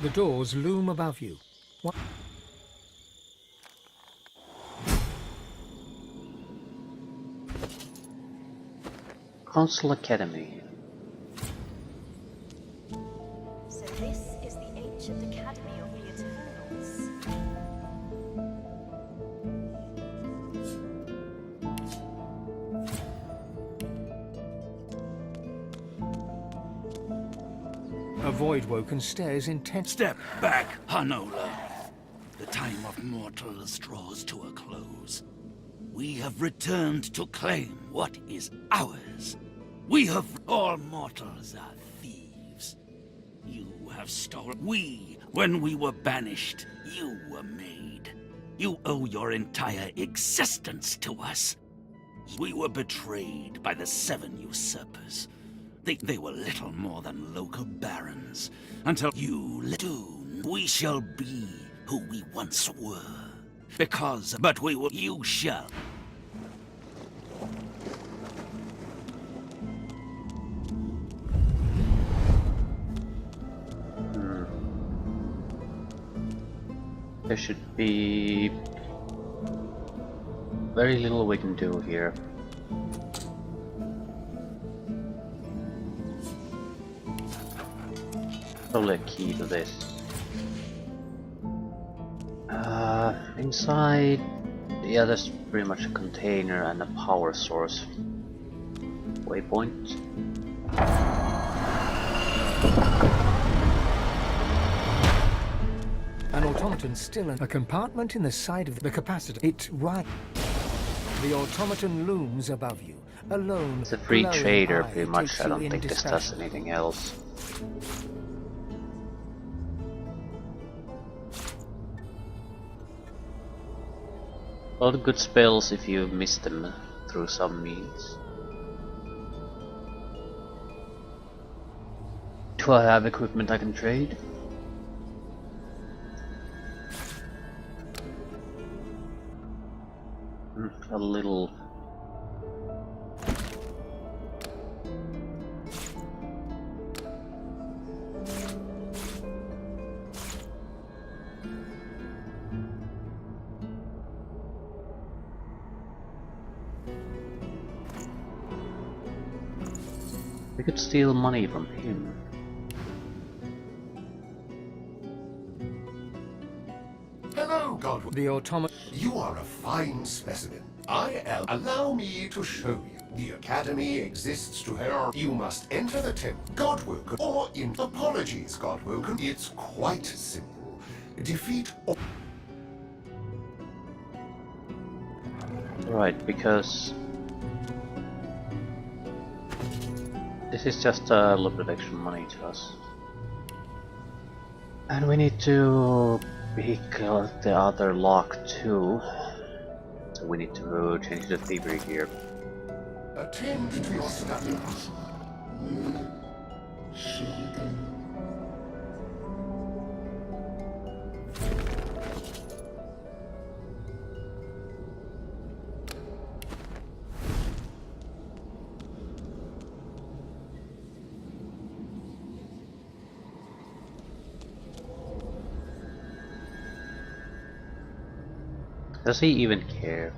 The doors loom above you. What? Council Academy. So this is the ancient academy of the Eternals. A void-woken stares intense. Step back, Hanola. The time of mortals draws to a close. We have returned to claim what is ours. We have... All mortals are thieves. You have stolen... When we were banished, you were made. You owe your entire existence to us. We were betrayed by the 7 usurpers. They were little more than local barons. Until you... Soon, we shall be who we once were. But we will... You shall... There should be very little we can do here. Probably a key to this. Inside, yeah, there's pretty much a container and a power source. Waypoint. An automaton still in a compartment in the side of the capacitor. It right. The automaton looms above you, alone. It's a free glowing trader, eye pretty much. takes I you don't in think this does discussion. anything else. A lot of good spells if you miss them through some means. Do I have equipment I can trade? A little. We could steal money from him. Hello, Godwin. The automaton. You are a fine specimen. I am. Allow me to show you. The Academy exists to help. You must enter the temple, Godwoken, or in. Apologies, Godwoken. It's quite simple. Defeat all. Right, because this is just a little bit of extra money to us. And we need to pick the other lock too. So we need to change the thievery here. Attend to your studies. Does he even care?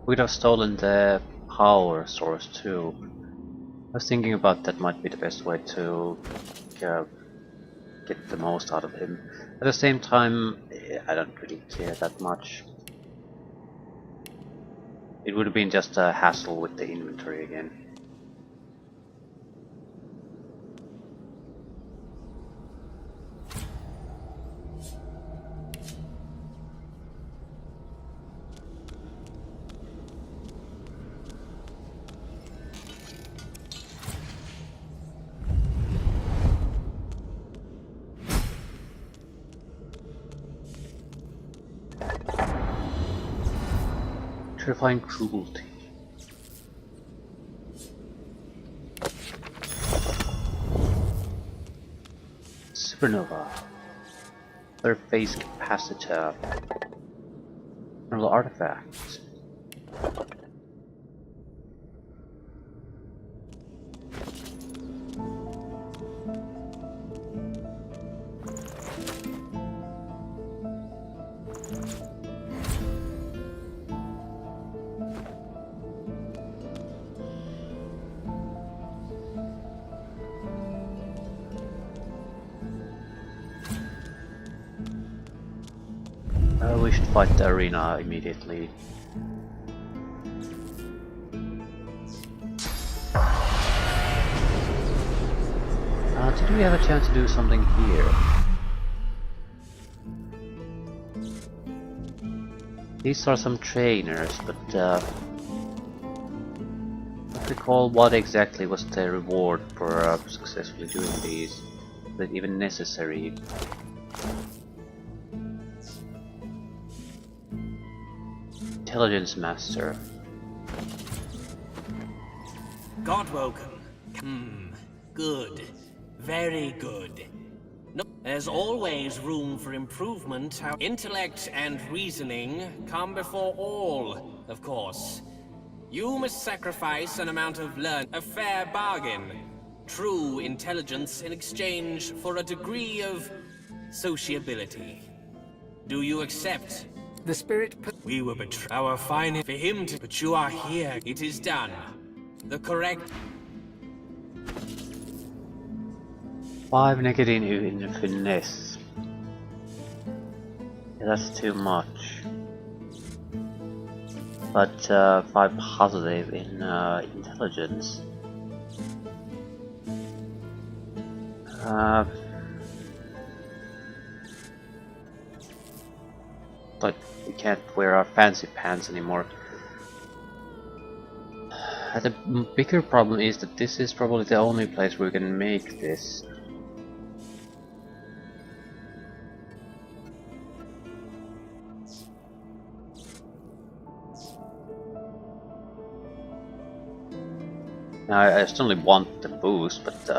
We'd have stolen the power source too. I was thinking about that might be the best way to get the most out of him. At the same time, I don't really care that much. It would have been just a hassle with the inventory again. Terrifying cruelty. Supernova. Third phase capacitor. Another artifact. We should fight the arena immediately. Did we have a chance to do something here? These are some trainers, but I don't recall what exactly was the reward for successfully doing these. Was it even necessary? Intelligence Master. Godwoken. Good. Very good. No, there's always room for improvement. How intellect and reasoning come before all, of course. You must sacrifice an amount of a fair bargain. True intelligence in exchange for a degree of sociability. Do you accept? The spirit... We were betrayed. Our fine for him to... But you are here. It is done. The correct... 5 negative in finesse. Yeah, that's too much. But 5 positive in intelligence. But we can't wear our fancy pants anymore. The bigger problem is that this is probably the only place we can make this. Now, I certainly want the boost, but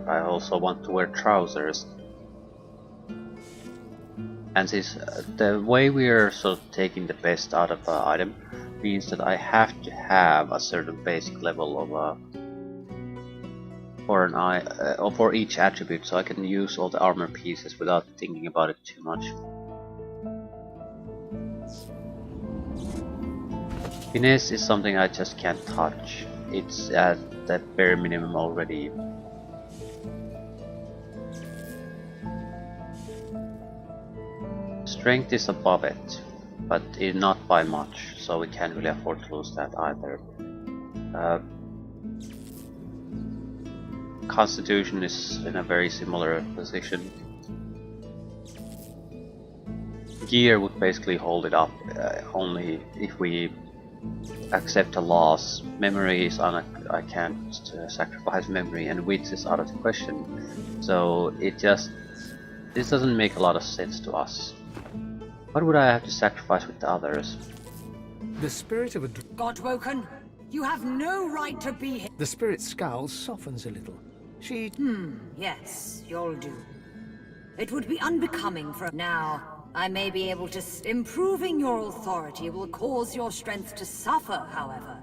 I also want to wear trousers. And since the way we are sort of taking the best out of an item means that I have to have a certain basic level of for each attribute, so I can use all the armor pieces without thinking about it too much. Finesse is something I just can't touch. It's at the bare minimum already. Strength is above it, but not by much, so we can't really afford to lose that either. Constitution is in a very similar position. Gear would basically hold it up, only if we accept a loss. Memory is I can't sacrifice memory, and wits is out of the question. So this doesn't make a lot of sense to us. What would I have to sacrifice with the others? The spirit of a... Godwoken, you have no right to be here. The spirit's scowl softens a little. She... Yes, you'll do. It would be unbecoming for... Now, I may be able to... Improving your authority will cause your strength to suffer, however.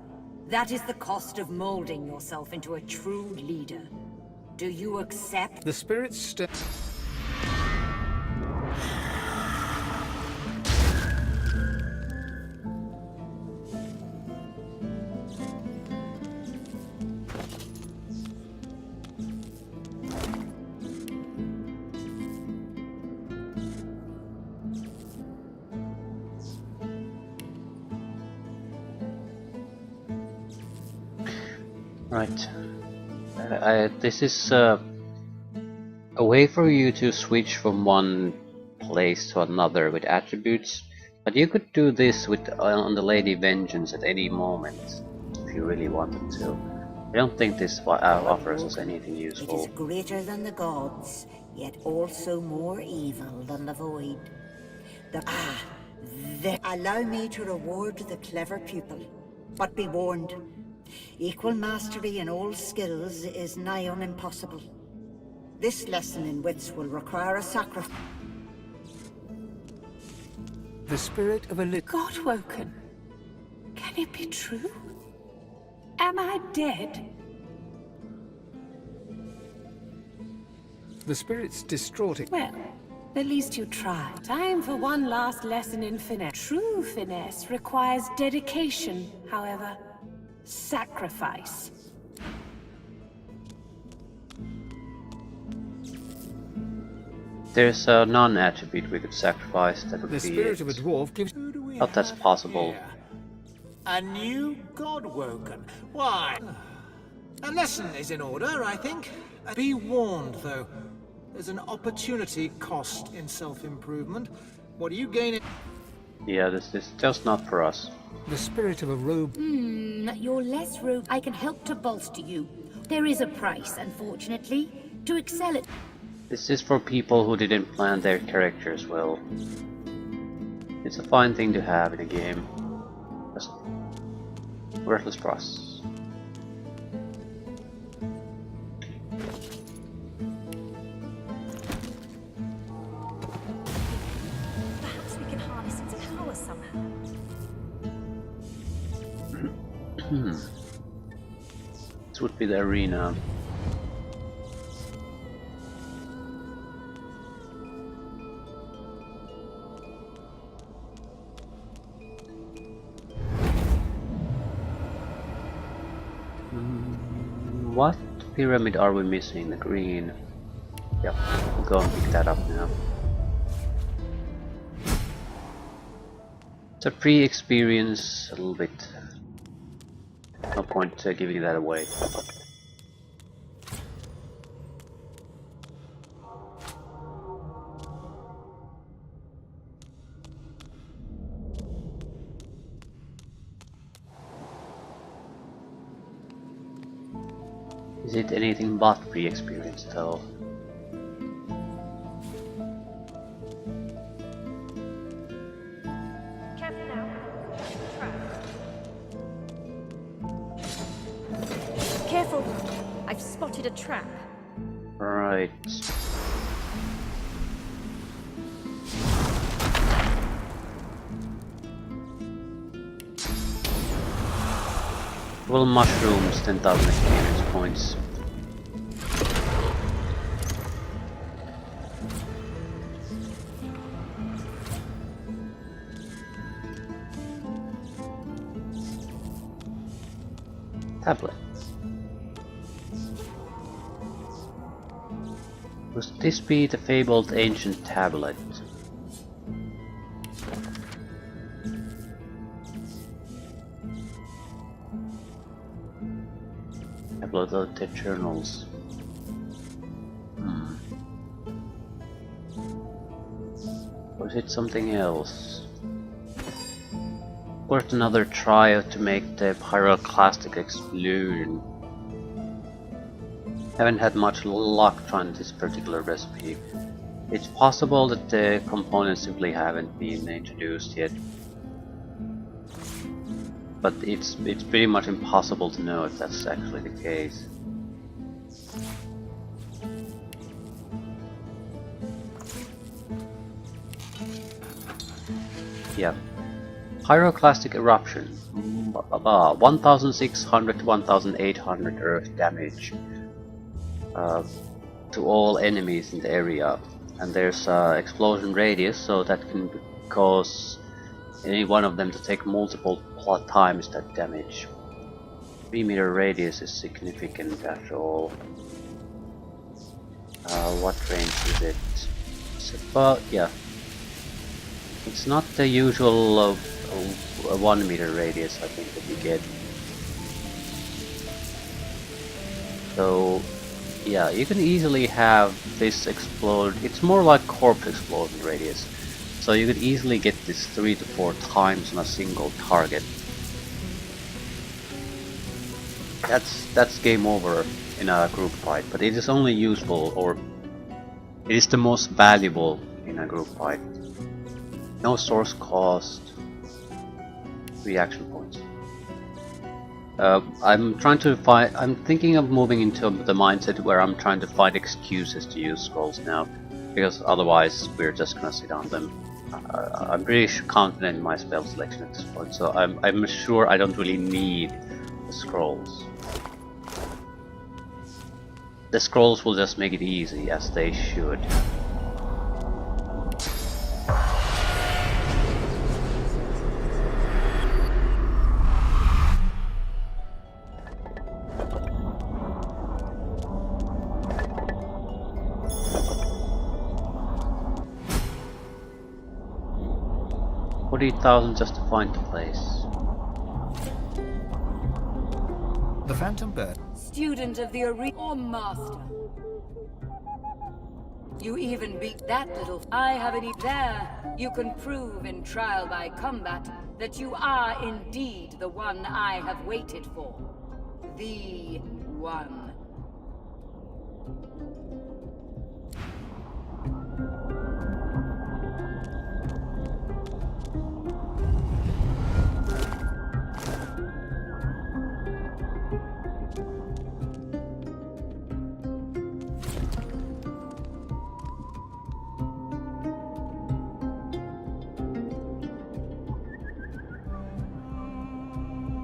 That is the cost of molding yourself into a true leader. Do you accept? The spirit's Right. This is a way for you to switch from one place to another with attributes, but you could do this with on the Lady Vengeance at any moment if you really wanted to. I don't think this offers us anything useful. It is greater than the gods, yet also more evil than the void. Allow me to reward the clever pupil, but be warned. Equal mastery in all skills is nigh on impossible. This lesson in wits will require a sacrifice. The spirit of a Godwoken? Can it be true? Am I dead? The spirit's distraught. Well, at least you tried. Time for one last lesson in finesse. True finesse requires dedication, however. Sacrifice. There's a non-attribute we could sacrifice. That would The be spirit of a it. dwarf gives... Not that's possible. Here? A new Godwoken. Why? A lesson is in order, I think. Be warned, though. There's an opportunity cost in self-improvement. What do you gain? Yeah, this is just not for us. The spirit of a robe... You're less rogue. I can help to bolster you. There is a price, unfortunately, to excel at... This is for people who didn't plan their characters well. It's a fine thing to have in a game. Just worthless process. Perhaps we can harness its power somehow. This would be the arena. What pyramid are we missing? The green. Yep, we'll go and pick that up now. It's a pre-experience a little bit. No point giving that away. Is it anything but pre-experience though? Careful now. Trap. Careful. I've spotted a trap. Right. Well, mushrooms, 10,000 experience points. Tablet. Must this be the fabled ancient tablet? Tablet of the journals. Or is it something else? Worth another try to make the pyroclastic explosion. Haven't had much luck trying this particular recipe. It's possible that the components simply haven't been introduced yet. But it's pretty much impossible to know if that's actually the case. Yeah. Pyroclastic eruption. 1600 to 1800 earth damage to all enemies in the area. And there's explosion radius, so that can cause any one of them to take multiple times that damage. 3-meter radius is significant after all. What range is it? Yeah. It's not the usual 1-meter radius, I think, that you get. So, yeah, you can easily have this explode. It's more like corpse explosion radius. So you could easily get this 3 to 4 times on a single target. That's game over in a group fight, but it is only useful, or it is the most valuable in a group fight. No source cost, reaction points. I'm thinking of moving into the mindset where I'm trying to find excuses to use scrolls now, because otherwise we're just gonna sit on them. I'm pretty confident in my spell selection at this point, so I'm sure I don't really need the scrolls. The scrolls will just make it easy, as they should. 40,000 just to find the place. The Phantom Bird. Student of the arena or master. You even beat that little. I haven't even. There, you can prove in trial by combat that you are indeed the one I have waited for. The one.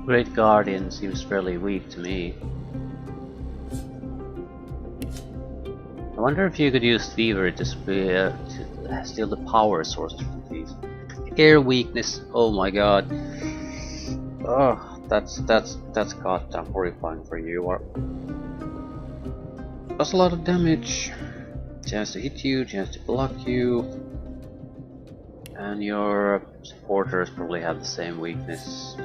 Great Guardian seems fairly weak to me. I wonder if you could use Thievery to steal the power sources from these. Air weakness, oh my god. Oh, that's goddamn horrifying for you. Does a lot of damage. Chance to hit you, chance to block you. And your supporters probably have the same weakness.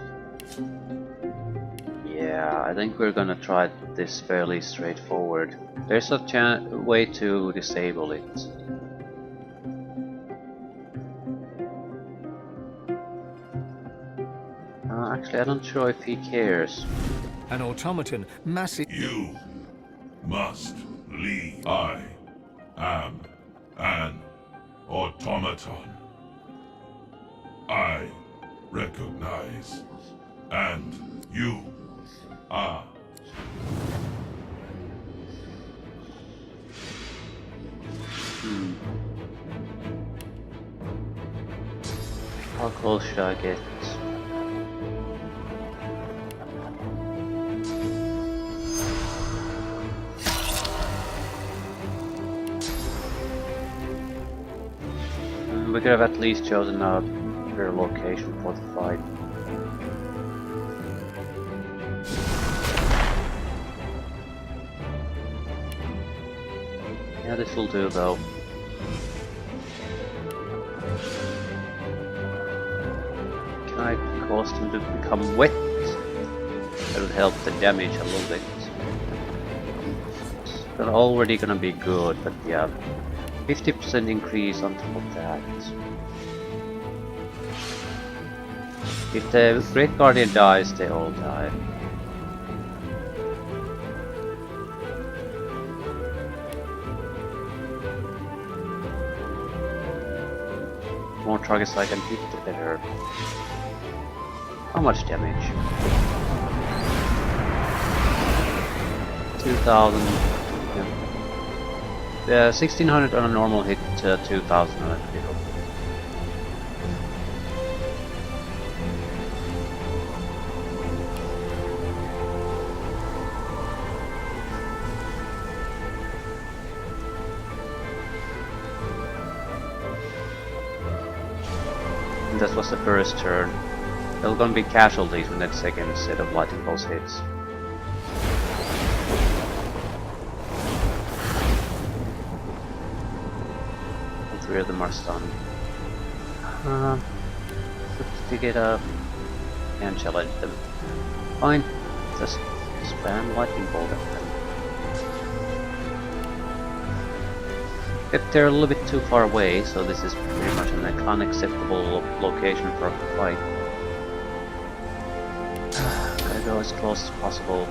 Yeah, I think we're gonna try this fairly straightforward. There's a way to disable it. Actually, I'm not sure if he cares. An automaton, massive. You must leave. I am an automaton. I recognize, and you are. How close should I get? We could have at least chosen a better location for the fight. Yeah, this will do though. Can I cause them to become wet? That would help the damage a little bit. It's already gonna be good, but yeah. 50% increase on top of that. If the Great Guardian dies, they all die. The more targets I can hit, the better. How much damage? 2,000. Yeah. 1600 on a normal hit, 2000 on a critical. And that was the first turn. There are gonna be casualties in that second instead of lighting those hits. All three of them are stunned. Let's pick it up and challenge them. Fine, just spam lightning bolt at them. Yep, they're a little bit too far away, so this is pretty much an unacceptable location for a fight. Gotta go as close as possible.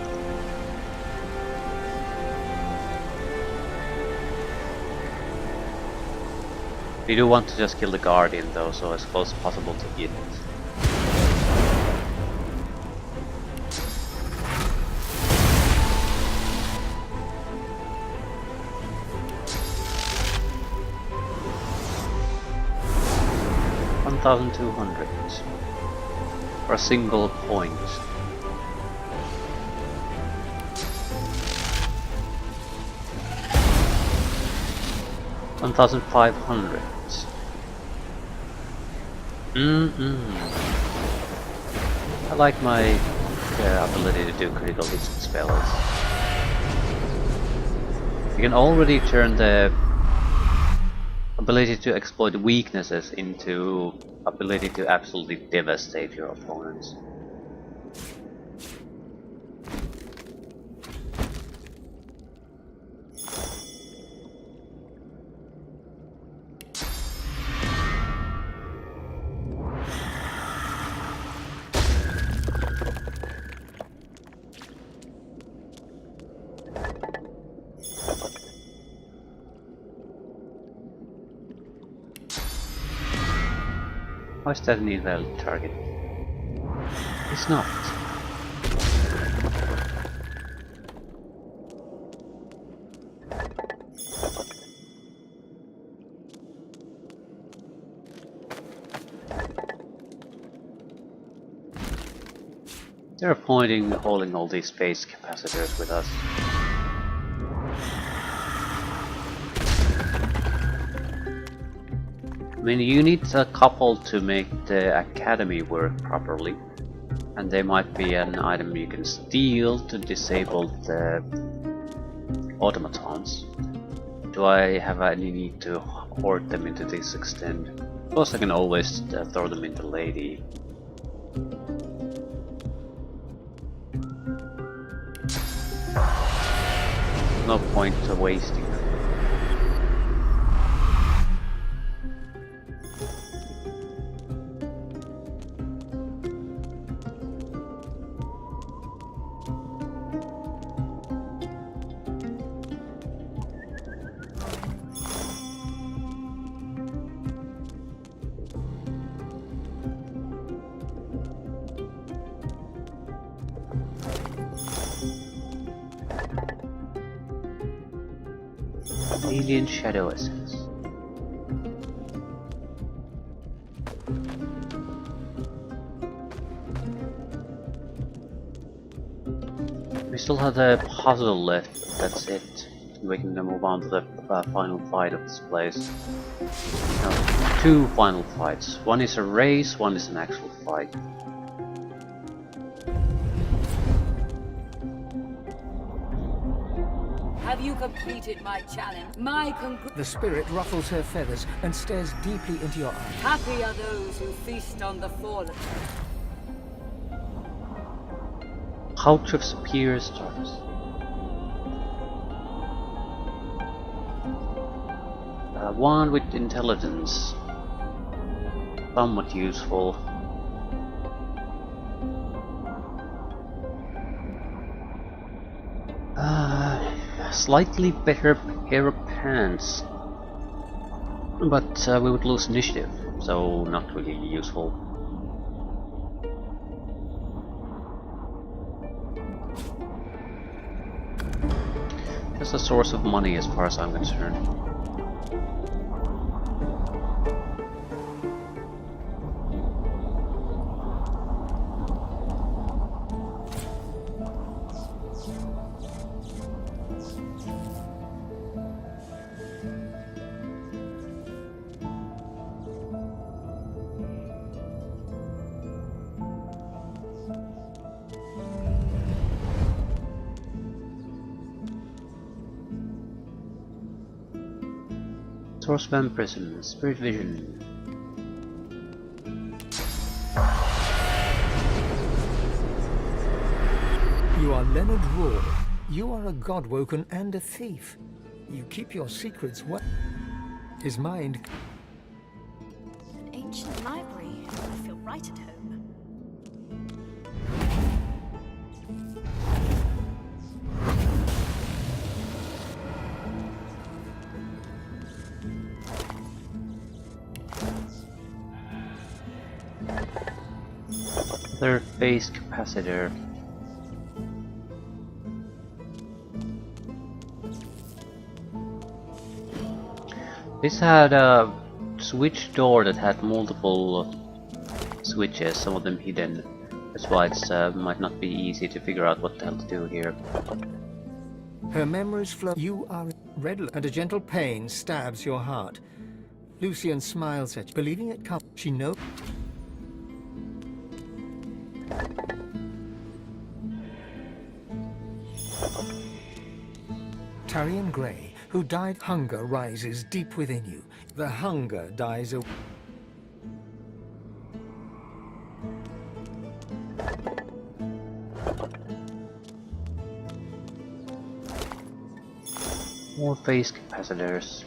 We do want to just kill the Guardian though, so as close as possible to it. $1,200 for a single point. $1,500. I like my ability to do critical hits and spells. You can already turn the ability to exploit weaknesses into ability to absolutely devastate your opponents. Why is that an invalid target? It's not. They're appointing holding all these space capacitors with us. I mean, you need a couple to make the academy work properly, and there might be an item you can steal to disable the automatons. Do I have any need to hoard them into this extent? Of course I can always throw them into Lady. No point to wasting them. Alien Shadow Essence. We still have the puzzle left, but that's it. We can move on to the final fight of this place. No, two final fights. One is a race, one is an actual fight. Have you completed my challenge? The spirit ruffles her feathers and stares deeply into your eyes. Happy are those who feast on the fallen. Pouch of superior stars. One with intelligence. Somewhat useful. Slightly better pair of pants. But we would lose initiative, so not really useful. Just a source of money as far as I'm concerned. Source Vampirism, Spirit Vision. You are Leonard Roar. You are a godwoken and a thief. You keep your secrets well. His mind. An ancient library. I feel right at home. Third phase capacitor. This had a switch door that had multiple switches, some of them hidden. That's why it might not be easy to figure out what the hell to do here. Her memories flow. You are red, and a gentle pain stabs your heart. Lucian smiles at you, believing it comes. She knows. Tarian Grey, who died. Hunger rises deep within you. The hunger dies away. More phase capacitors.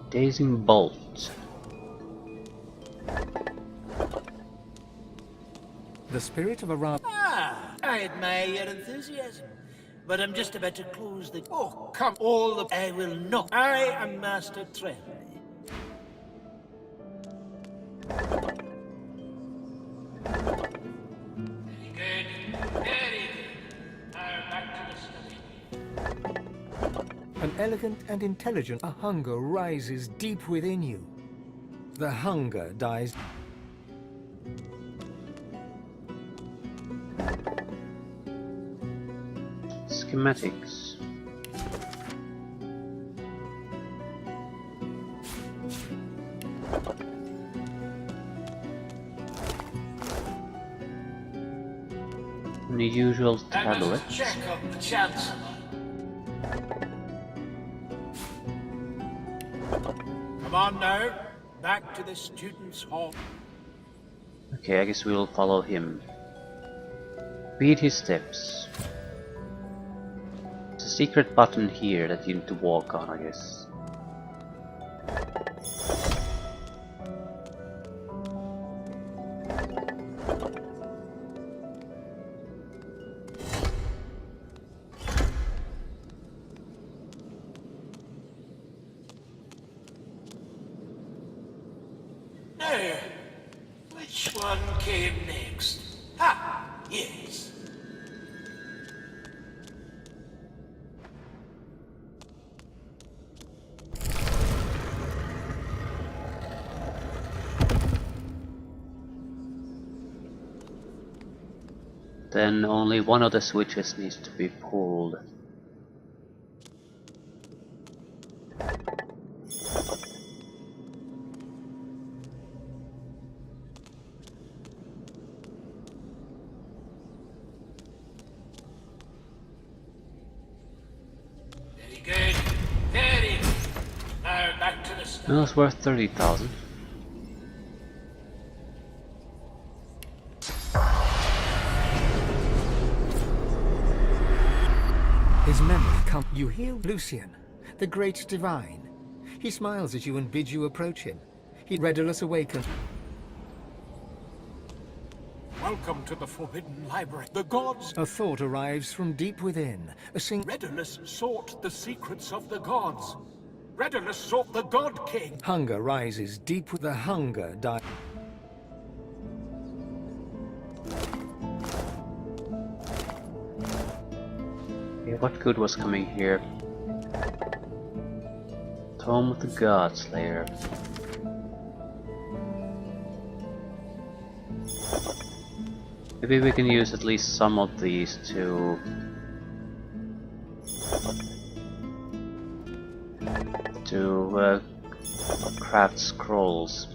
Dazing bolt. The spirit of a rather... I admire your enthusiasm, but I'm just about to close the... Oh, come, all the... I will not. I am Master Trevor. Very good, very good. Now back to the study. An elegant and intelligent, a hunger rises deep within you. The hunger dies. Schematics. The usual tablet. Check on the Chancellor. Come on now, back to the students' hall. Okay, I guess we'll follow him. Read his steps. There's a secret button here that you need to walk on, I guess. Now, which one came next? Ha! Yes. Then only one of the switches needs to be pulled. Very good, very good. Now back to the study. That was worth 30,000. His memory come. You hear Lucian, the great divine. He smiles at you and bids you approach him. He Redulus awakens. Welcome to the Forbidden Library. The gods... A thought arrives from deep within. A Redulus sought the secrets of the gods. Redulus sought the God King. hunger rises deep with the hunger dies. Okay, what good was coming here? Tome of the God Slayer. Maybe we can use at least some of these to craft scrolls.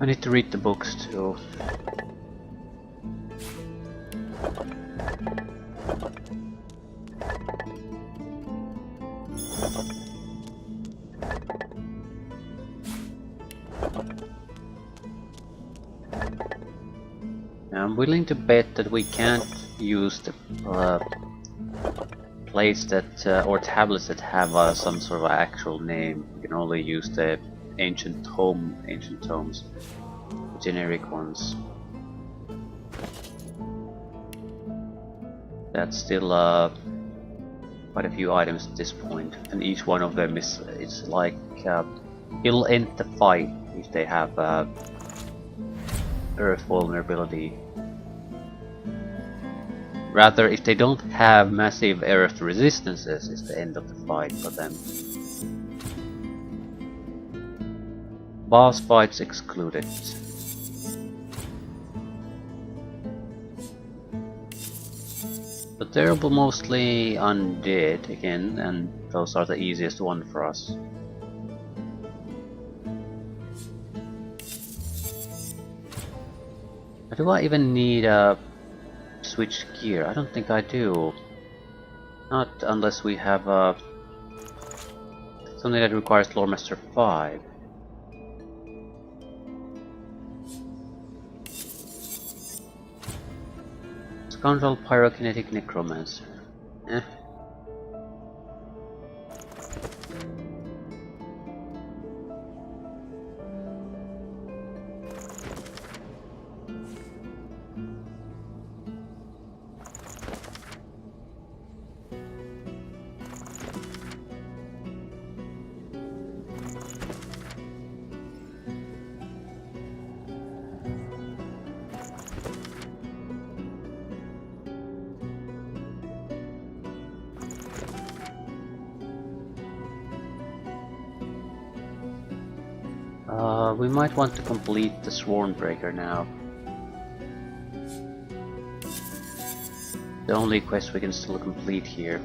I need to read the books too. I'm willing to bet that we can't use the plates that or tablets that have some sort of actual name. We can only use the ancient tomes, generic ones. That's still quite a few items at this point, and each one of them is it's like it'll end the fight if they have earth vulnerability. Rather, if they don't have massive earth resistances, it's the end of the fight for them. Boss fights excluded. But they're mostly undead again, and those are the easiest one for us. Do I even need a switch gear? I don't think I do. Not unless we have something that requires Loremaster 5. Scoundrel Pyrokinetic Necromancer. Eh. We might want to complete the Swornbreaker now. The only quest we can still complete here.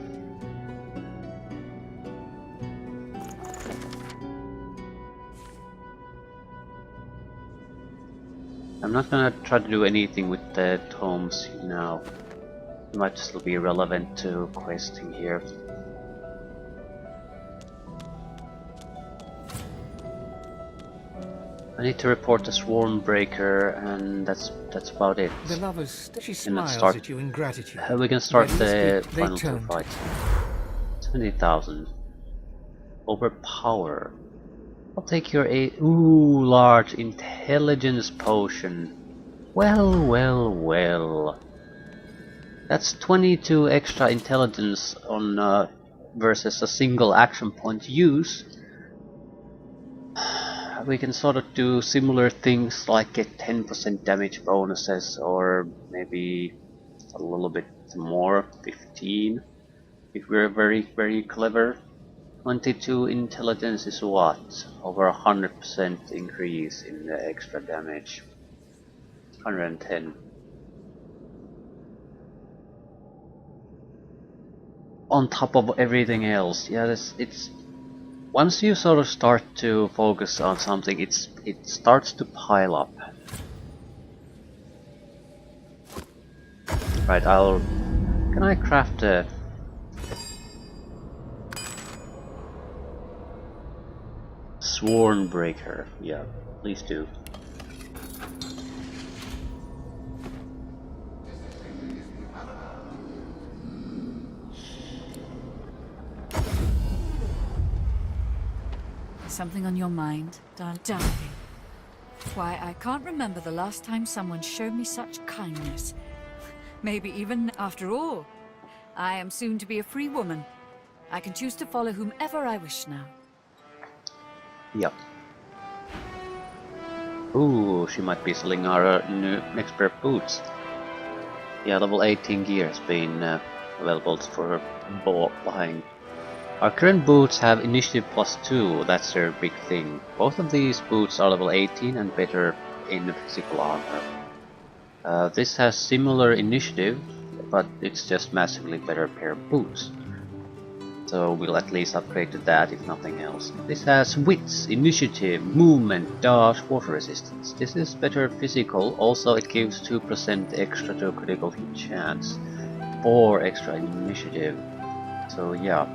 I'm not gonna try to do anything with the tomes now. It might still be relevant to questing here. I need to report the Swornbreaker, and that's about it. The lovers, she And smiles start, at you in gratitude. we can start Ready to the speak, they final two turn to fights. 70,000. Overpower. I'll take your large intelligence potion. Well. That's 22 extra intelligence on versus a single action point use. We can sort of do similar things like get 10% damage bonuses, or maybe a little bit more, 15, if we're very clever. 22 intelligence is what? Over 100% increase in the extra damage. 110. On top of everything else, yeah, it's once you sort of start to focus on something, it starts to pile up. Right, can I craft a Swornbreaker? Yeah, please do. Something on your mind, darling? Why, I can't remember the last time someone showed me such kindness. Maybe even after all. I am soon to be a free woman. I can choose to follow whomever I wish now. Yep. Ooh, she might be selling our new next pair of boots. Yeah, level 18 gear has been available for buying. Our current boots have initiative +2, that's their big thing. Both of these boots are level 18 and better in physical armor. This has similar initiative, but it's just massively better pair of boots. So we'll at least upgrade to that if nothing else. This has wits, initiative, movement, dodge, water resistance. This is better physical, also it gives 2% extra to critical hit chance. 4 extra initiative. So yeah.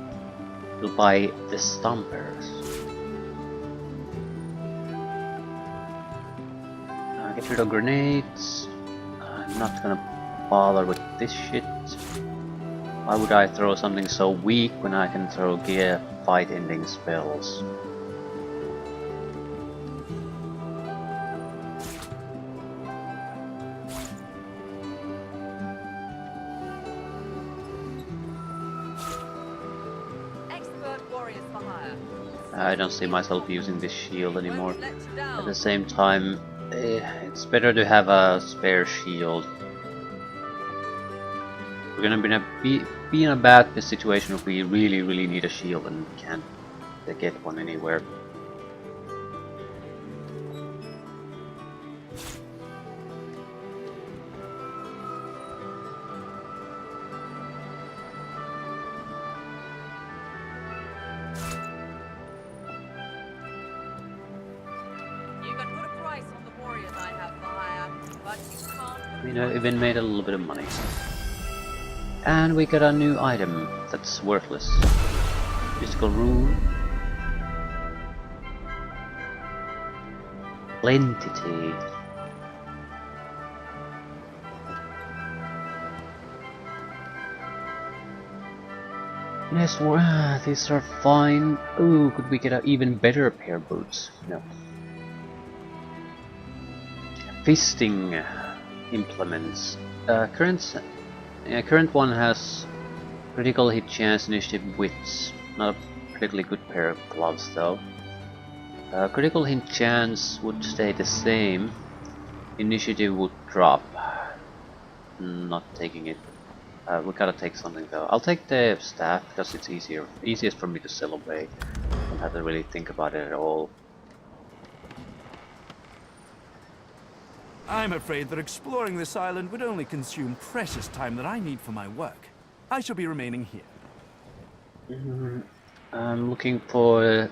We'll buy the Stompers. Get rid of grenades. I'm not gonna bother with this shit. Why would I throw something so weak when I can throw gear fight-ending spells? I don't see myself using this shield anymore. At the same time, it's better to have a spare shield. We're gonna be in a bad situation if we really need a shield and can't get one anywhere. You can put a price on the warriors I have for hire, but you can't You know, even made a little bit of money. And we got a new item that's worthless. Physical rune. Plenty. Yes, these are fine. Ooh, could we get an even better pair of boots? No. Fisting implements. Current one has critical hit chance, initiative widths. Not a particularly good pair of gloves though. Critical hit chance would stay the same. Initiative would drop. Not taking it. We gotta take something though. I'll take the staff because it's easiest for me to sell away. Don't have to really think about it at all. I'm afraid that exploring this island would only consume precious time that I need for my work. I shall be remaining here. I'm looking for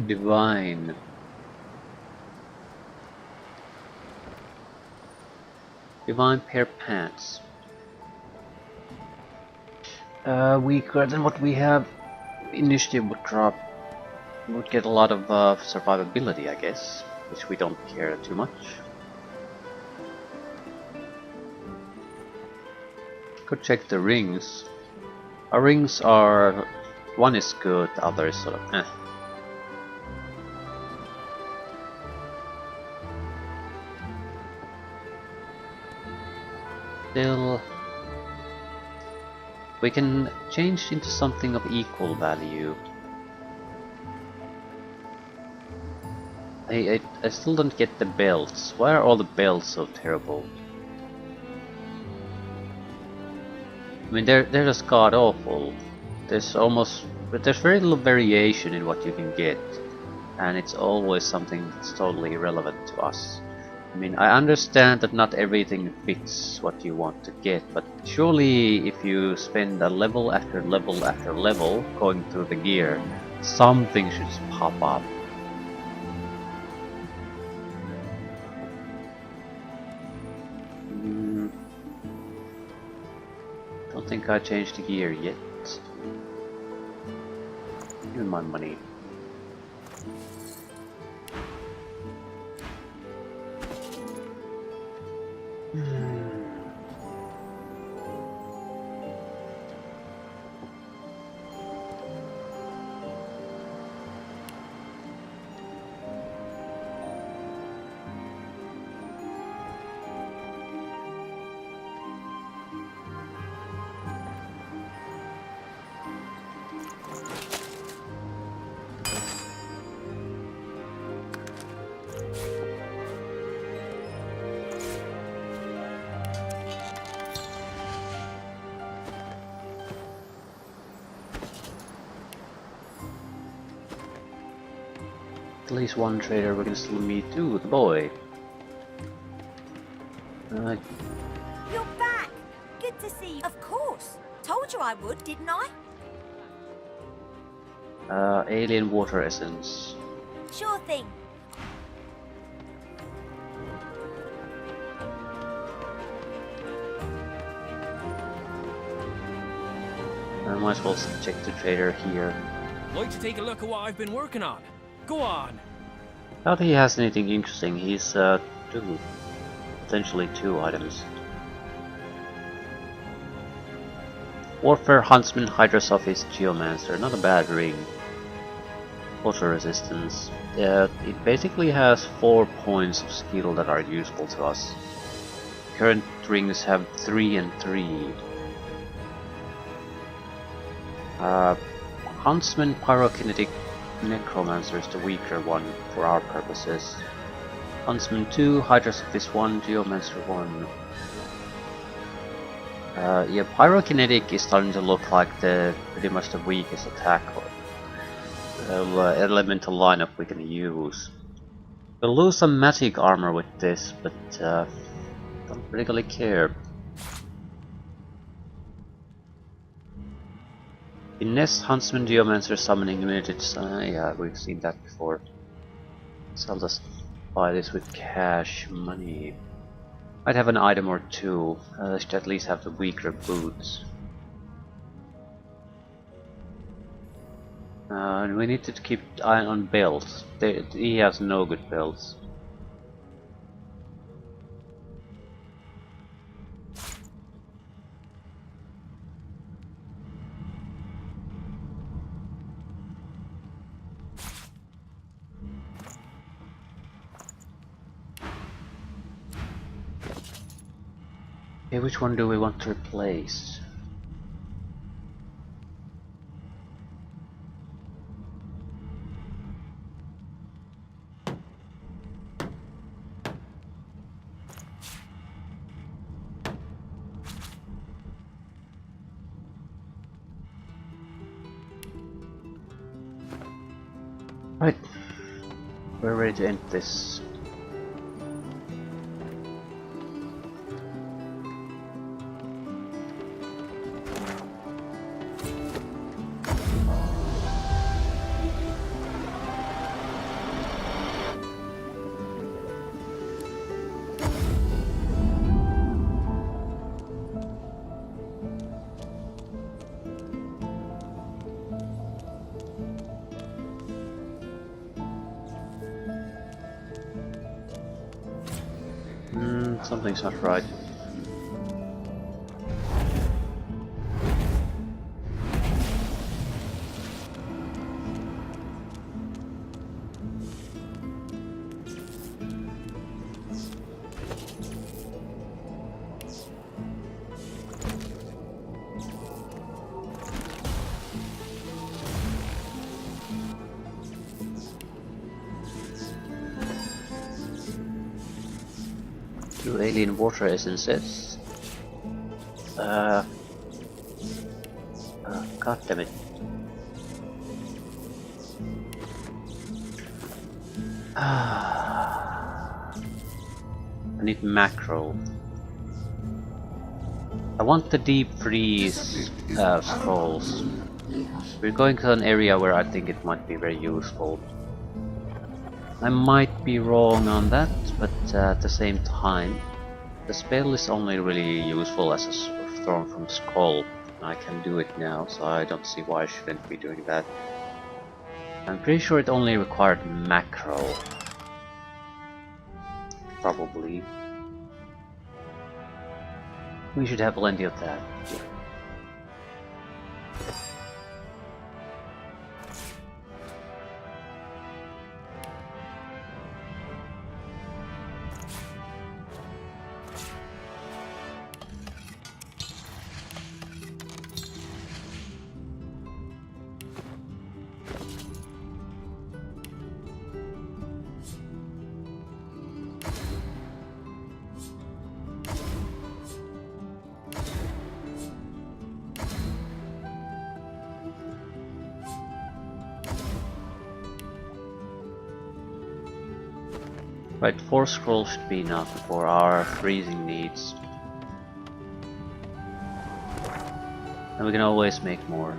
Divine. Divine pair pants. Weaker than what we have. Initiative would drop. We would get a lot of survivability, I guess, which we don't care too much. Could check the rings. Our rings are... one is good, the other is sort of eh. Still... we can change into something of equal value. I still don't get the belts. Why are all the belts so terrible? I mean, they're just god awful. There's very little variation in what you can get, and it's always something that's totally irrelevant to us. I mean, I understand that not everything fits what you want to get, but surely if you spend a level after level after level going through the gear, something should pop up. Don't think I changed the gear yet. Give me my money. At least one trader we can still meet too, the boy. You're back! Good to see you. Of course. Told you I would, didn't I? Alien water essence. Sure thing. I might as well check the trader here. Like to take a look at what I've been working on. Go on. Not that he has anything interesting. He's potentially two items. Warfare Huntsman Hydrosophist Geomancer. Not a bad ring. Water resistance. It basically has 4 points of skill that are useful to us. Current rings have 3 and 3. Huntsman Pyrokinetic Necromancer is the weaker one for our purposes. Huntsman 2, Hydrosophist 1, Geomancer 1. Yeah, Pyrokinetic is starting to look like pretty much the weakest attack elemental lineup we can use. We'll lose some magic armor with this, but don't particularly care. Finesse Huntsman Geomancer Summoning Limited. Yeah, we've seen that before. So I'll just buy this with cash money. I'd have an item or two. I should at least have the weaker boots. And we need to keep an eye on belts. He has no good belts. Okay, which one do we want to replace? Right, we're ready to end this. Something's not right. Two alien water essences. God damn it. I need macro. I want the deep freeze scrolls. We're going to an area where I think it might be very useful. I might be wrong on that, but at the same time, the spell is only really useful as a thrown from skull. I can do it now, so I don't see why I shouldn't be doing that. I'm pretty sure it only required macro. Probably. We should have plenty of that. Right, 4 scrolls should be enough for our freezing needs. And we can always make more.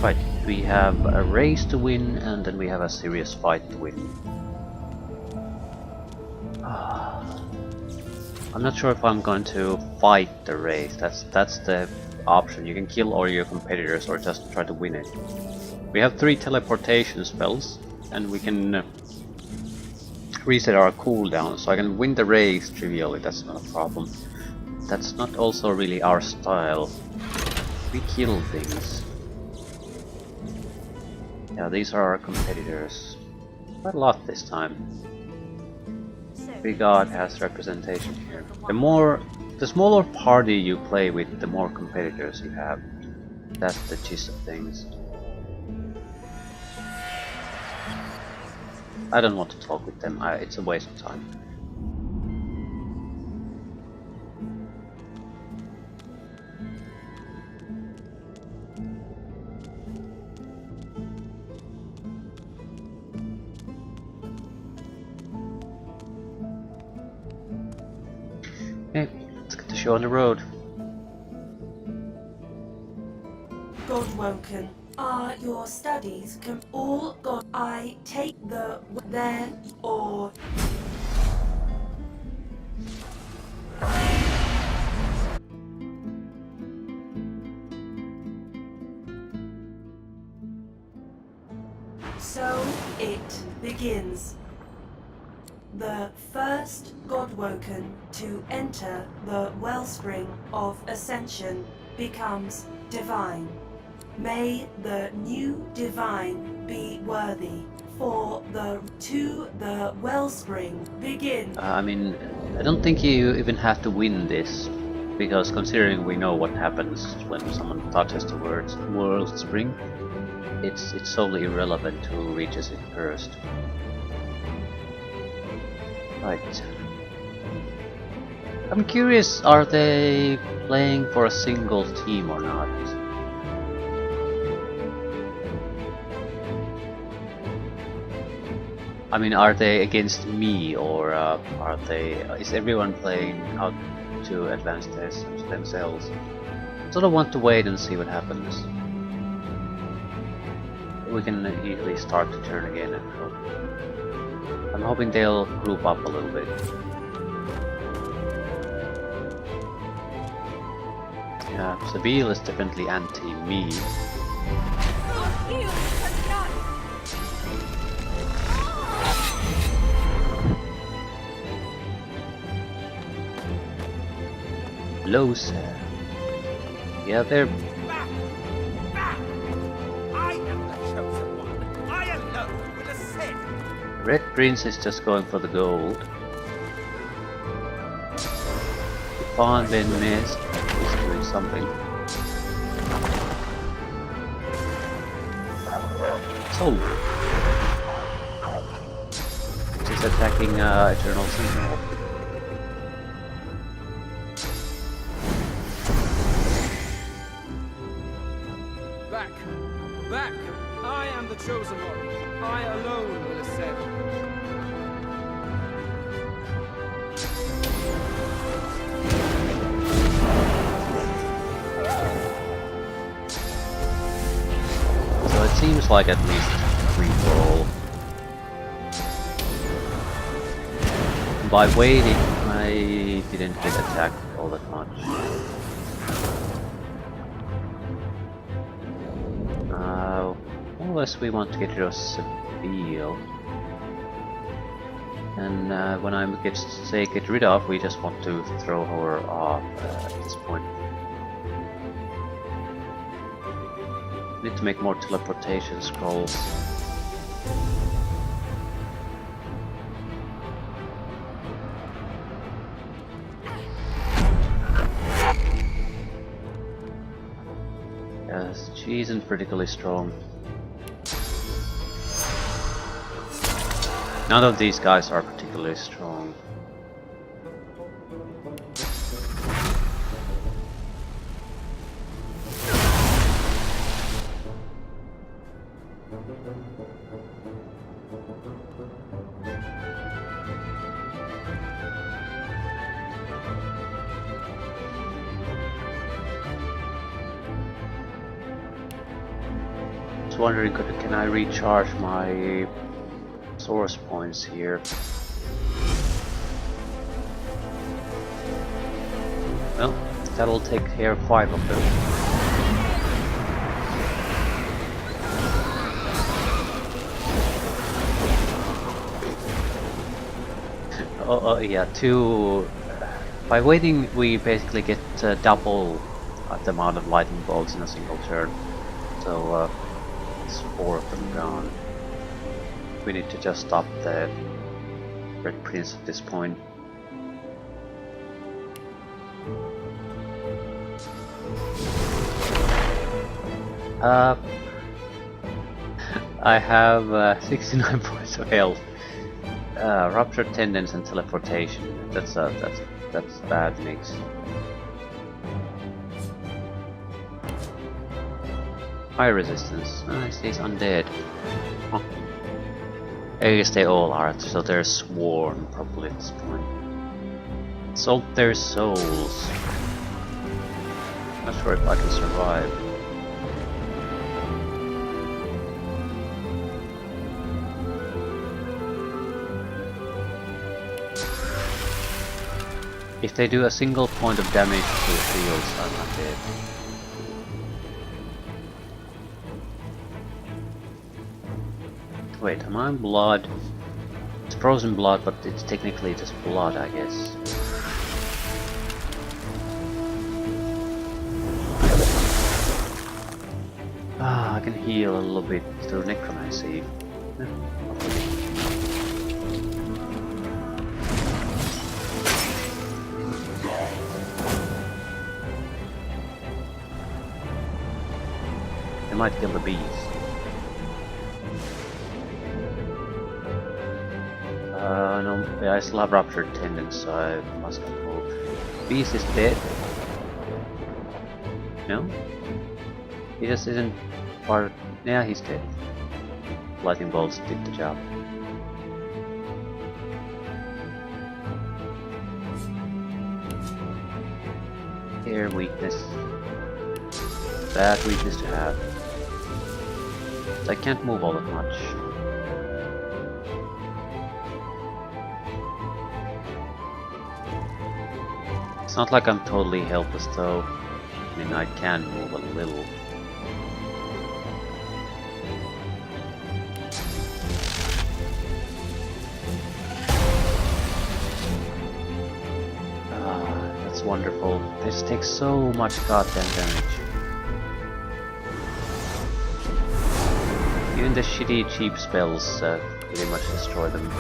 Right, we have a race to win and then we have a serious fight to win. I'm not sure if I'm going to fight the race. That's the option. You can kill all your competitors or just try to win it. We have 3 teleportation spells and we can reset our cooldown, so I can win the race trivially. That's not a problem. That's not also really our style. We kill things. Yeah, these are our competitors. Quite a lot this time. Every god has representation here. The smaller party you play with, the more competitors you have. That's the gist of things. I don't want to talk with them, it's a waste of time. Okay, let's get the show on the road. God woken. Are your studies all God? it begins. The first Godwoken to enter the wellspring of ascension becomes divine. May the new divine be worthy. For the wellspring begin. I mean, I don't think you even have to win this, because considering we know what happens when someone touches the world spring, it's solely irrelevant who reaches it first. Right. I'm curious, are they playing for a single team or not? I mean, are they against me, or is everyone playing how to advance themselves? Sort of want to wait and see what happens. We can easily start the turn again and hope. I'm hoping they'll group up a little bit. Yeah, Seville is definitely anti-me. Hello, sir. Yeah, they're... I am the chosen one. I alone will ascend. Red Prince is just going for the gold. Fawn Ben missed. He's doing something. So, she's attacking Eternal Sentinel. Back! I am the chosen one. I alone will ascend. So it seems like at least free for all. By waiting, I didn't get attacked all that much. Unless we want to get rid of Seville. And when I say get rid of, we just want to throw her off at this point. Need to make more teleportation scrolls. Yes, she isn't particularly strong. None of these guys are particularly strong. I was wondering, can I recharge my source points here? Well, that'll take care of 5 of them. Oh yeah, 2... By waiting we basically get double the amount of lightning bolts in a single turn. So it's 4 of them gone. We need to just stop the Red Prince at this point. I have 69 points of health. Ruptured tendons and teleportation. That's bad mix. High resistance. Nice, he's undead. Huh. I guess they all are, so they're sworn probably at this point. Sold their souls. Not sure if I can survive. If they do a single point of damage to the shields, I'm not dead. Wait, am I blood? It's frozen blood, but it's technically just blood, I guess. Ah, I can heal a little bit through necromancy. They might kill the bees. No, yeah, I still have ruptured tendons, so I must not move. Beast is dead. No? He just isn't part. Yeah, he's dead. Lightning bolts did the job. Air weakness. Bad weakness to have. I can't move all that much. It's not like I'm totally helpless though. I mean, I can move a little. Ah, that's wonderful. This takes so much goddamn damage. Even the shitty cheap spells pretty much destroy them.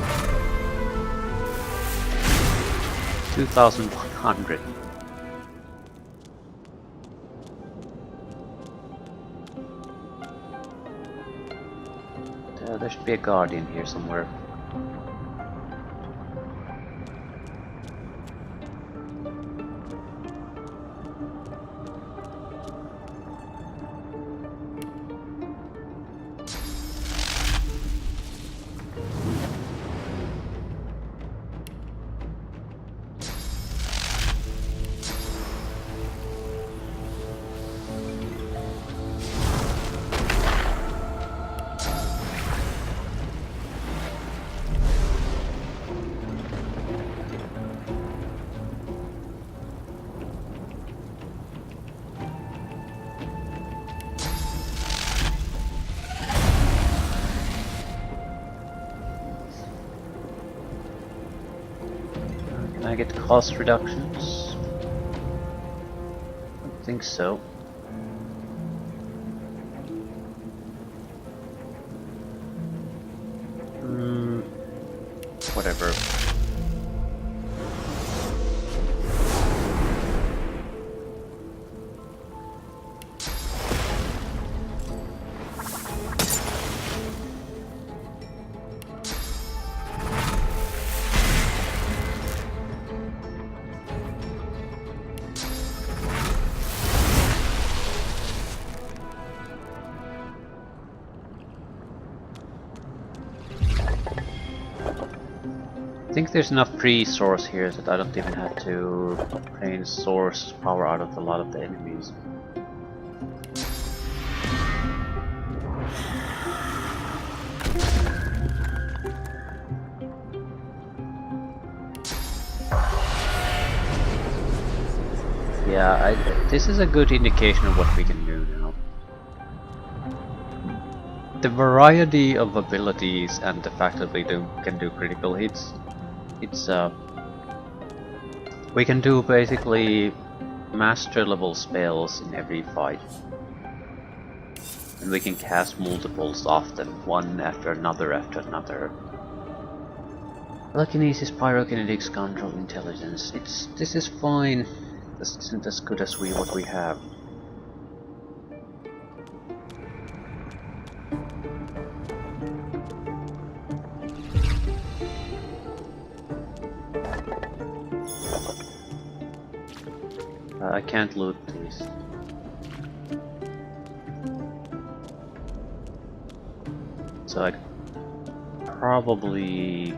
2,100. There should be a guardian here somewhere. Can I get cost reductions? I don't think so. Whatever. I think there's enough pre-source here that I don't even have to drain source power out of a lot of the enemies. Yeah, this is a good indication of what we can do now. The variety of abilities and the fact that we can do critical hits, we can do basically master level spells in every fight. And we can cast multiples of them, one after another after another. Telekinesis, pyrokinetics, control, intelligence. This is fine. This isn't as good as what we have. I can't loot these. So I probably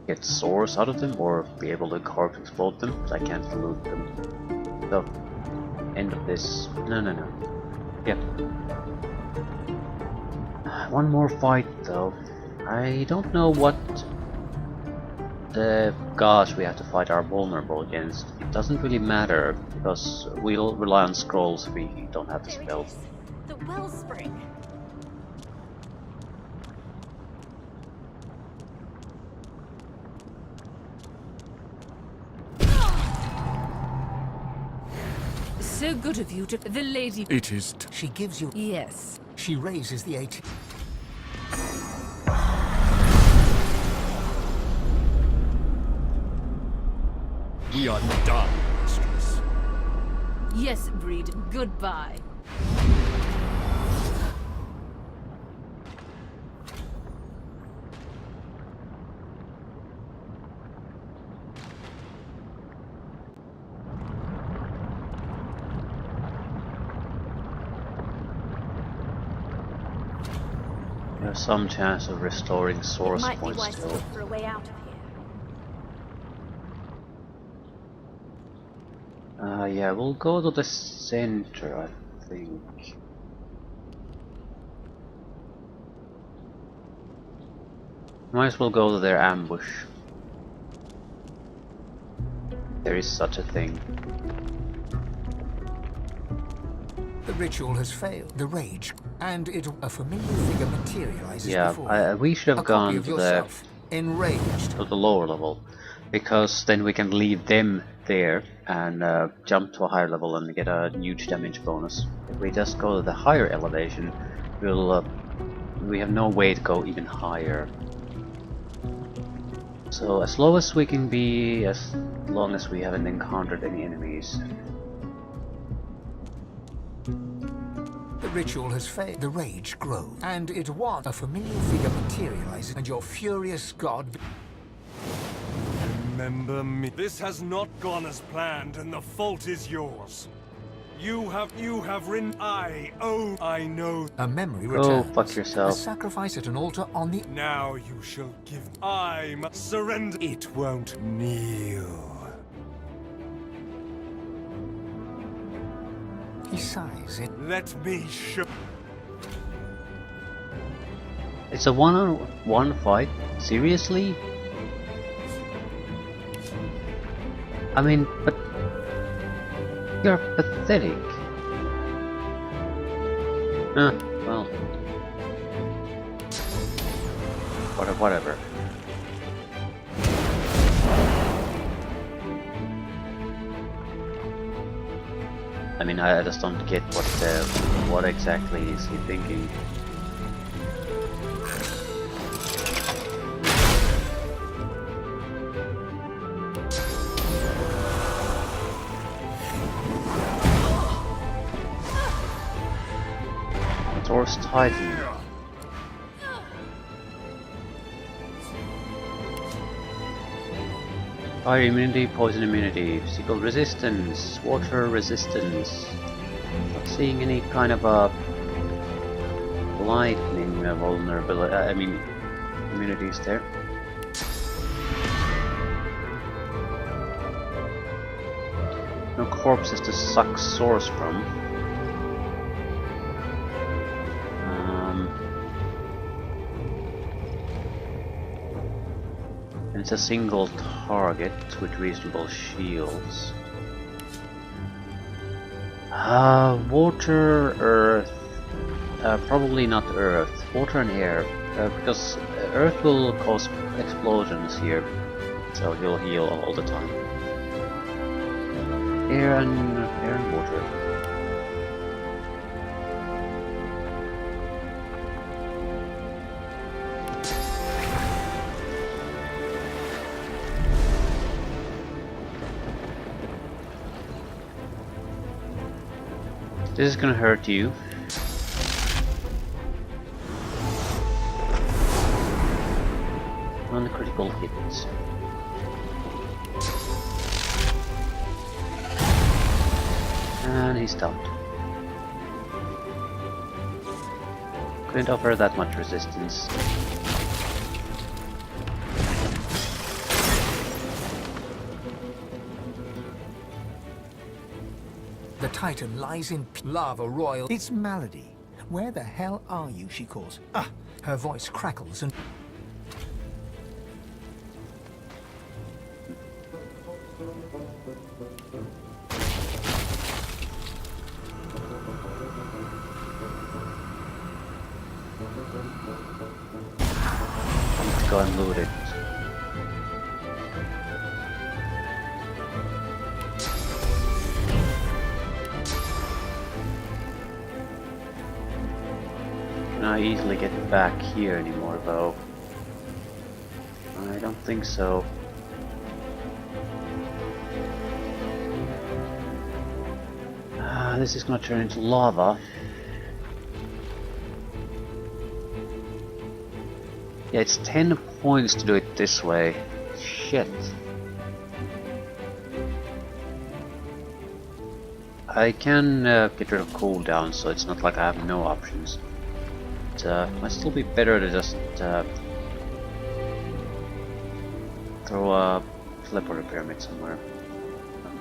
get source out of them or be able to carve explode them, but I can't loot them. So, end of this. No. Yep. One more fight though. I don't know what the gods we have to fight are vulnerable against. It doesn't really matter because we'll rely on scrolls if we don't have the spells. The wellspring. So good of you to... The lady... It is... She gives you... Yes. She raises the 18. We are done, mistress. Yes, Breed. Goodbye. There's some chance of restoring source Might be points wise to still. look for a way out of here. Yeah, we'll go to the center, I think. Might as well go to their ambush. There is such a thing. The ritual has failed. The rage, and a familiar figure materializes before you. Yeah, we should have A copy gone of to yourself, enraged. the lower level, because then we can leave them there and jump to a higher level and get a huge damage bonus. If we just go to the higher elevation, we have no way to go even higher. So as low as we can be, as long as we haven't encountered any enemies. The ritual has failed. The rage grows, and it was a familiar figure materializes, and your furious god. Remember me. This has not gone as planned, and the fault is yours. You have written. I know. A memory Go returns. fuck yourself. A sacrifice at an altar on the. Now you shall give. I must surrender. It won't kneel. He sighs. Let me show. It's a one-on-one fight? Seriously? I mean, but you're pathetic. Well, whatever. I mean, I just don't get what exactly is he thinking. Thor's Titan. Fire immunity, poison immunity, physical resistance, water resistance. Not seeing any kind of a lightning vulnerability. Immunities there. No corpses to suck source from. And it's a single target with reasonable shields. Water, earth, probably not earth, water and air, because earth will cause explosions here, so he'll heal all the time. Air and water. This is gonna hurt you. On the critical hits. And he's stunned. Couldn't offer that much resistance. The Titan lies in lava royal. It's Malady. Where the hell are you? She calls. Her voice crackles and. Let's go and loot it. easily get back here anymore though. I don't think so. This is gonna turn into lava. Yeah, it's 10 points to do it this way. Shit. I can get rid of cooldown, so it's not like I have no options. But it might still be better to just throw a teleporter pyramid somewhere.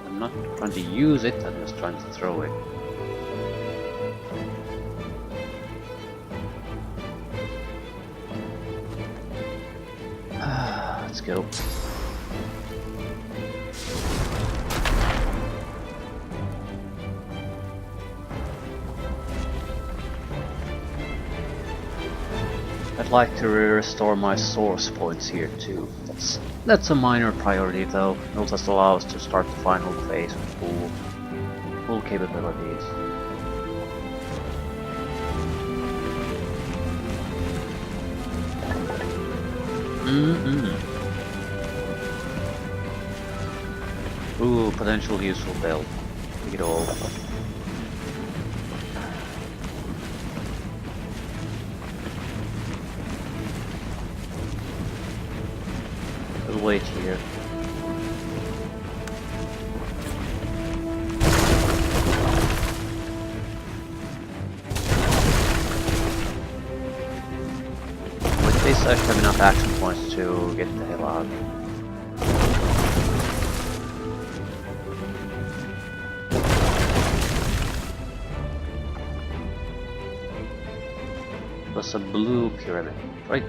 I'm not trying to use it, I'm just trying to throw it. Let's go. I'd like to restore my source points here too. That's a minor priority though. It'll just allow us to start the final phase with full capabilities. Ooh, potential useful build. Take it all. We'll wait here. With this I have enough action points to get the hell out. Plus a blue pyramid, right?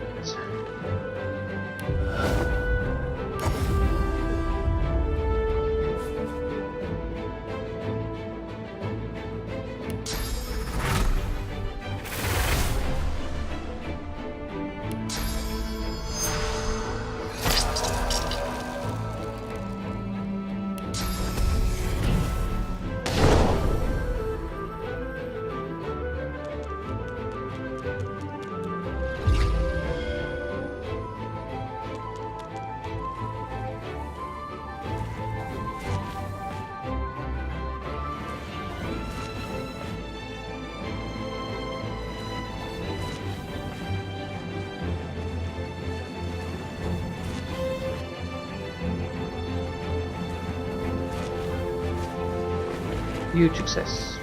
Huge success.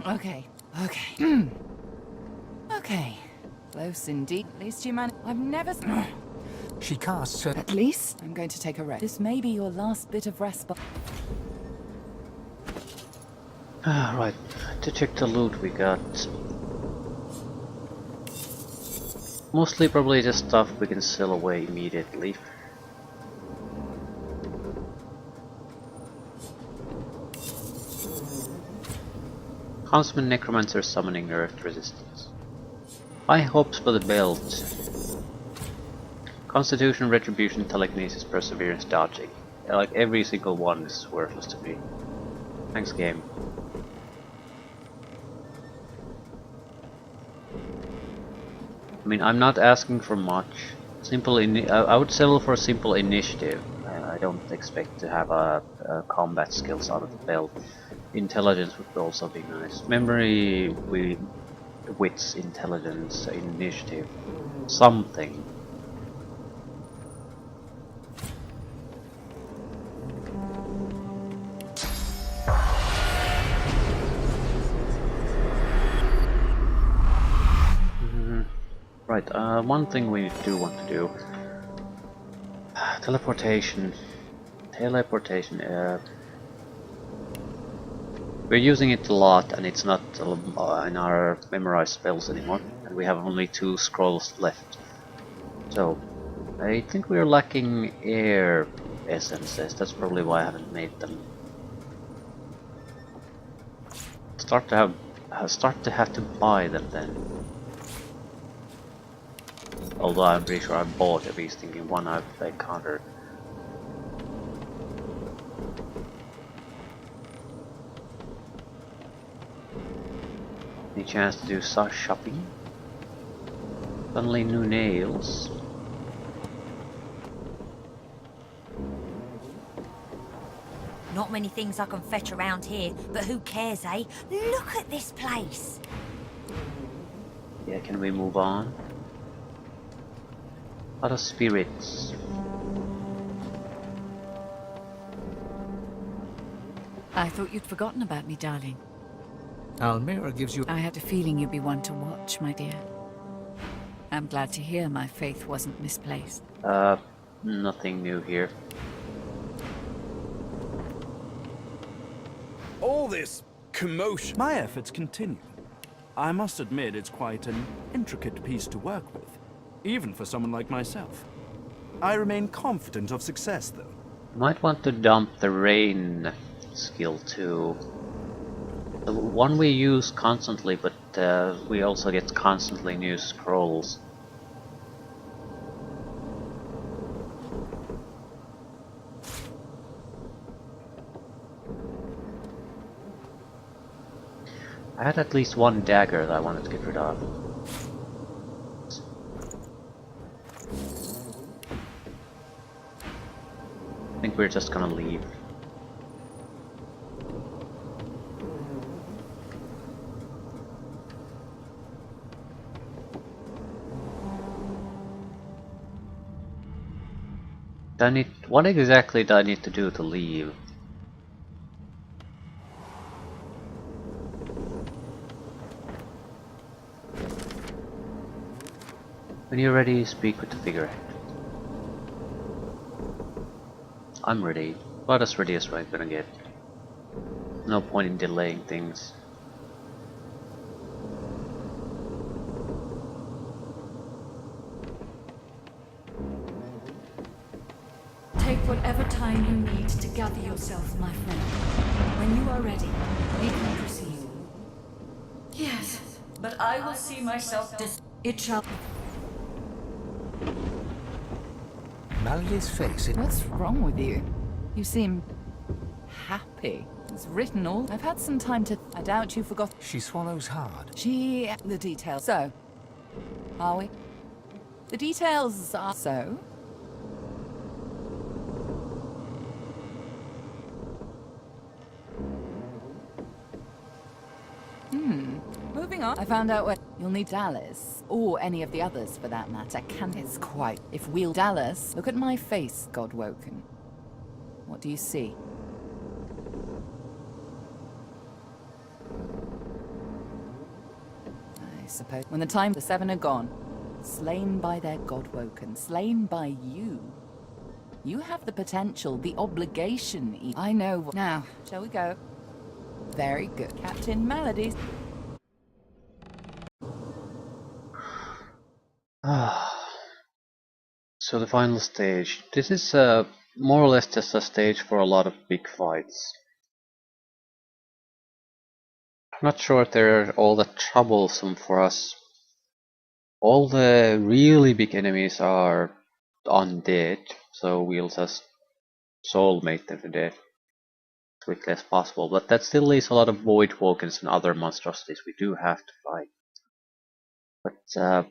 Okay. Okay. Close indeed. At least you I've never... She casts her... At least I'm going to take a rest. This may be your last bit of respite. Right. To check the loot we got. Mostly probably just stuff we can sell away immediately. Huntsman Necromancer summoning earth resistance. High hopes for the belt. Constitution, Retribution, Telekinesis, Perseverance, Dodging. Yeah, like every single one is worthless to me. Thanks game. I mean, I'm not asking for much. I would settle for simple initiative. I don't expect to have a combat skills out of the belt. Intelligence would also be nice. Memory, wits, intelligence, initiative, something. Right, one thing we do want to do. Teleportation. We're using it a lot and it's not in our memorized spells anymore. And we have only 2 scrolls left. So, I think we're lacking air essences. That's probably why I haven't made them. Start to have to buy them then. Although I'm pretty sure I bought at least thinking one I've encountered. Any chance to do shopping? Suddenly new nails. Not many things I can fetch around here, but who cares, eh? Look at this place! Yeah, can we move on? A lot of spirits. I thought you'd forgotten about me, darling. Almira gives you... I had a feeling you'd be one to watch, my dear. I'm glad to hear my faith wasn't misplaced. Nothing new here. All this commotion. My efforts continue. I must admit it's quite an intricate piece to work with, even for someone like myself. I remain confident of success, though. Might want to dump the rain skill too. The one we use constantly, but we also get constantly new scrolls. I had at least one dagger that I wanted to get rid of. I think we're just gonna leave. What exactly do I need to do to leave? When you're ready, speak with the figurehead. I'm ready. About as ready as I'm gonna get. No point in delaying things. Take whatever time you need to gather yourself, my friend. When you are ready, we can proceed. Yes, but I will see myself It shall... Melody's face... What's wrong with you? You seem... happy. It's written all... I've had some time to... I doubt you forgot... She swallows hard. The details... So... Are we? The details are... So? Moving on. I found out what you'll need Dallas, or any of the others for that matter. It's quite. If we'll Dallas, look at my face, Godwoken. What do you see? I suppose when the seven are gone, slain by their Godwoken, slain by you. You have the potential, the obligation. I know. Now, shall we go? Very good, Captain Melodies. So the final stage. This is more or less just a stage for a lot of big fights. I'm not sure if they're all that troublesome for us. All the really big enemies are undead, so we'll just soulmate them to death as quickly as possible. But that still leaves a lot of Voidwalkers and other monstrosities we do have to fight. But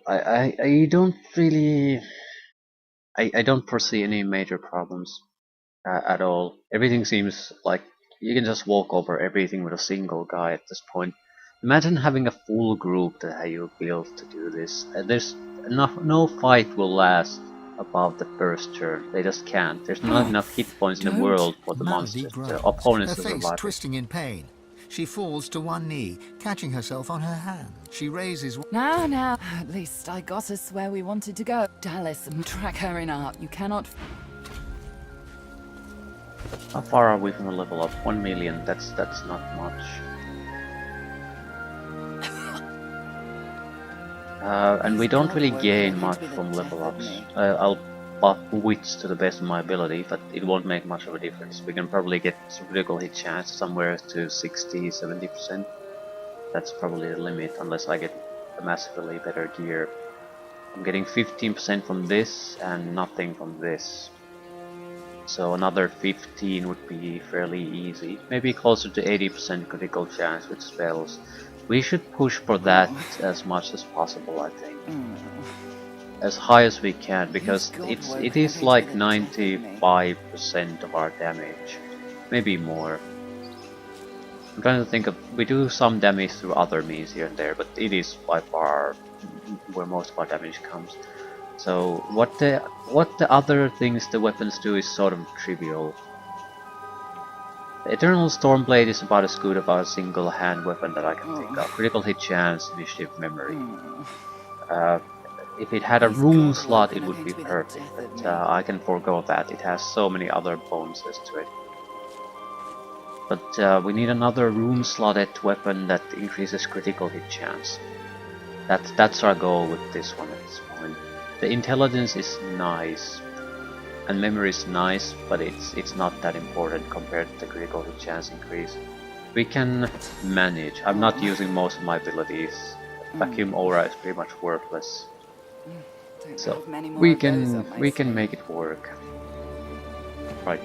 I don't really... I don't foresee any major problems at all. Everything seems like you can just walk over everything with a single guy at this point. Imagine having a full group that you built to do this. There's no fight will last above the first turn. They just can't. There's not enough hit points in the world for the monsters, the opponents to Her face survive. twisting in pain. She falls to one knee, catching herself on her hand. She raises... Now, at least I got us where we wanted to go. Dallas, track her in art. You cannot... How far are we from the level up? 1 million, that's not much. And we don't really gain much from level ups. I'll buff wits to the best of my ability, but it won't make much of a difference. We can probably get critical hit chance somewhere to 60-70%. That's probably the limit, unless I get a massively better gear. I'm getting 15% from this and nothing from this. So another 15 would be fairly easy. Maybe closer to 80% critical chance with spells. We should push for that as much as possible, I think. As high as we can, because it is like 95% of our damage. Maybe more. I'm trying to think of... we do some damage through other means here and there, but it is by far where most of our damage comes. So what the other things the weapons do is sort of trivial. The Eternal Stormblade is about as good about a single hand weapon that I can think of. Critical hit chance, initiative, memory. If it had a rune slot, it would be perfect, but I can forego that. It has so many other bonuses to it. But we need another rune slotted weapon that increases critical hit chance. That's our goal with this one at this point. The intelligence is nice, and memory is nice, but it's not that important compared to the critical hit chance increase. We can manage. I'm not using most of my abilities. Vacuum aura is pretty much worthless. So we can make it work. Right.